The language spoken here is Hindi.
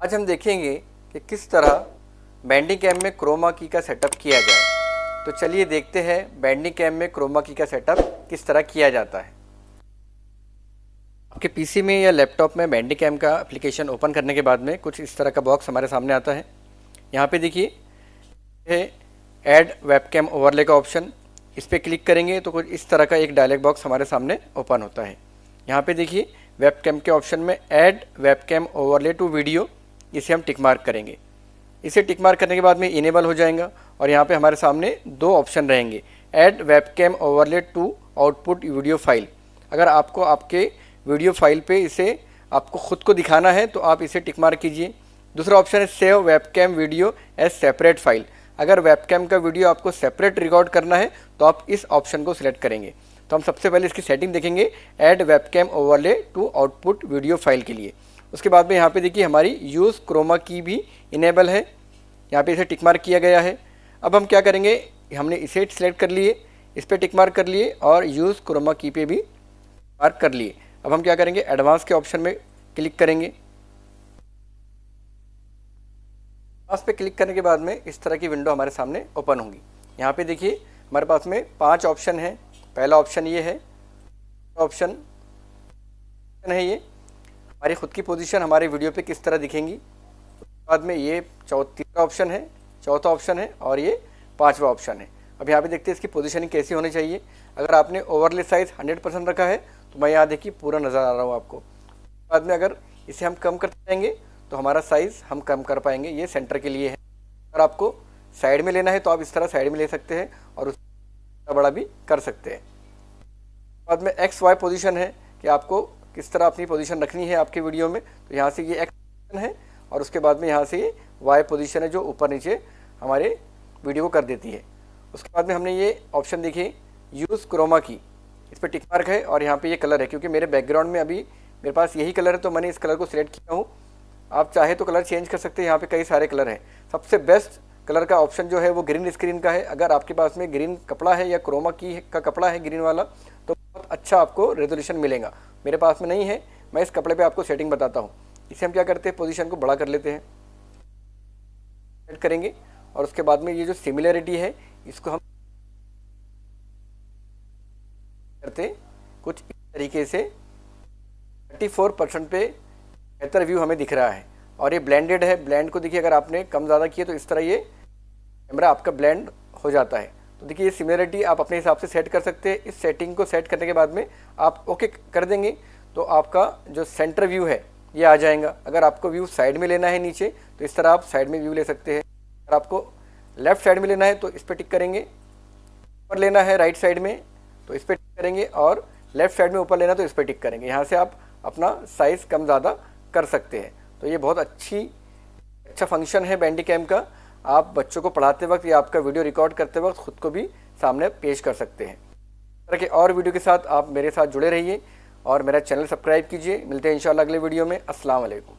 आज हम देखेंगे कि किस तरह बैंडिंग कैम में क्रोमा की का सेटअप किया जाए। तो चलिए देखते हैं बैंडिंग कैम में क्रोमा की का सेटअप किस तरह किया जाता है। आपके पीसी में या लैपटॉप में बैंडिंग कैम का एप्लीकेशन ओपन करने के बाद में कुछ इस तरह का बॉक्स हमारे सामने आता है। यहाँ पे देखिए है ऐड वेबकैम ओवरले का ऑप्शन, इस पर क्लिक करेंगे तो कुछ इस तरह का एक डायलॉग बॉक्स हमारे सामने ओपन होता है। यहाँ पे देखिए वेबकैम के ऑप्शन में add webcam overlay to video, इसे हम टिक मार्क करेंगे। इसे टिक मार्क करने के बाद में इनेबल हो जाएगा और यहाँ पे हमारे सामने दो ऑप्शन रहेंगे, add webcam overlay to output video file. अगर आपको आपके वीडियो फाइल पे इसे आपको खुद को दिखाना है तो आप इसे टिक मार्क कीजिए। दूसरा ऑप्शन है save webcam video as separate file. अगर वेबकैम का वीडियो आपको सेपरेट रिकॉर्ड करना है तो आप इस ऑप्शन को सिलेक्ट करेंगे। तो हम सबसे पहले इसकी सेटिंग देखेंगे add webcam overlay to output video file के लिए। उसके बाद में यहाँ पे देखिए हमारी यूज़ क्रोमा की भी इनेबल है, यहाँ पे इसे टिक मार्क किया गया है। अब हम क्या करेंगे, हमने इसे सिलेक्ट कर लिए, इस पर टिक मार्क कर लिए और यूज़ क्रोमा की पे भी मार्क कर लिए। अब हम क्या करेंगे, एडवांस के ऑप्शन में क्लिक करेंगे। एडवांस पे क्लिक करने के बाद में इस तरह की विंडो हमारे सामने ओपन होंगी। यहाँ पे देखिए हमारे पास में 5 ऑप्शन हैं। पहला ऑप्शन ये है, ऑप्शन है ये हमारी खुद की पोजीशन हमारे वीडियो पे किस तरह दिखेंगी। बाद में ये तीसरा ऑप्शन है, चौथा ऑप्शन है और ये 5वां ऑप्शन है। अब यहाँ पे देखते हैं इसकी पोजीशनिंग कैसी होनी चाहिए। अगर आपने ओवरले साइज़ 100% रखा है तो मैं यहाँ देखिए पूरा नज़र आ रहा हूँ आपको। बाद में अगर इसे हम कम करते जाएंगे तो हमारा साइज़ हम कम कर पाएंगे, ये सेंटर के लिए है। अगर आपको साइड में लेना है तो आप इस तरह साइड में ले सकते हैं और उसका बड़ा भी कर सकते हैं। बाद में एक्स वाई पोजीशन है कि आपको किस तरह अपनी पोजीशन रखनी है आपके वीडियो में। तो यहाँ से ये एक्स पोजीशन है और उसके बाद में यहाँ से ये वाई पोजीशन है जो ऊपर नीचे हमारे वीडियो को कर देती है। उसके बाद में हमने ये ऑप्शन देखिए यूज़ क्रोमा की, इस पर टिक मार्क है और यहाँ पे ये कलर है। क्योंकि मेरे बैकग्राउंड में अभी मेरे पास यही कलर है तो मैंने इस कलर को सिलेक्ट किया हूँ। आप चाहे तो कलर चेंज कर सकते हैं, यहाँ पे कई सारे कलर हैं। सबसे बेस्ट कलर का ऑप्शन जो है वो ग्रीन स्क्रीन का है। अगर आपके पास में ग्रीन कपड़ा है या क्रोमा की का कपड़ा है ग्रीन वाला तो बहुत अच्छा आपको रेजोल्यूशन मिलेगा। मेरे पास में नहीं है, मैं इस कपड़े पे आपको सेटिंग बताता हूँ। इसे हम क्या करते हैं, पोजीशन को बड़ा कर लेते हैं, सेट करेंगे और उसके बाद में ये जो सिमिलरिटी है इसको हम करते कुछ इस तरीके से 34% पे बेहतर व्यू हमें दिख रहा है। और ये ब्लेंडेड है, ब्लेंड को देखिए अगर आपने कम ज़्यादा किए तो इस तरह ये कैमरा आपका ब्लेंड हो जाता है। तो देखिए ये सिमिलरिटी आप अपने हिसाब से सेट कर सकते हैं। इस सेटिंग को सेट करने के बाद में आप ओके कर देंगे तो आपका जो सेंटर व्यू है ये आ जाएगा। अगर आपको व्यू साइड में लेना है नीचे तो इस तरह आप साइड में व्यू ले सकते हैं। अगर आपको लेफ़्ट साइड में लेना है तो इस पर टिक करेंगे, ऊपर लेना है राइट साइड में तो इस पर टिक करेंगे और लेफ़्ट साइड में ऊपर लेना तो इस पर टिक करेंगे। यहाँ से आप अपना साइज़ कम ज़्यादा कर सकते हैं। तो ये बहुत अच्छा फंक्शन है बैंडिंग कैम का। आप बच्चों को पढ़ाते वक्त या आपका वीडियो रिकॉर्ड करते वक्त खुद को भी सामने पेश कर सकते हैं। इस तरह के और वीडियो के साथ आप मेरे साथ जुड़े रहिए और मेरा चैनल सब्सक्राइब कीजिए। मिलते हैं इंशाल्लाह अगले वीडियो में। अस्सलाम वालेकुम।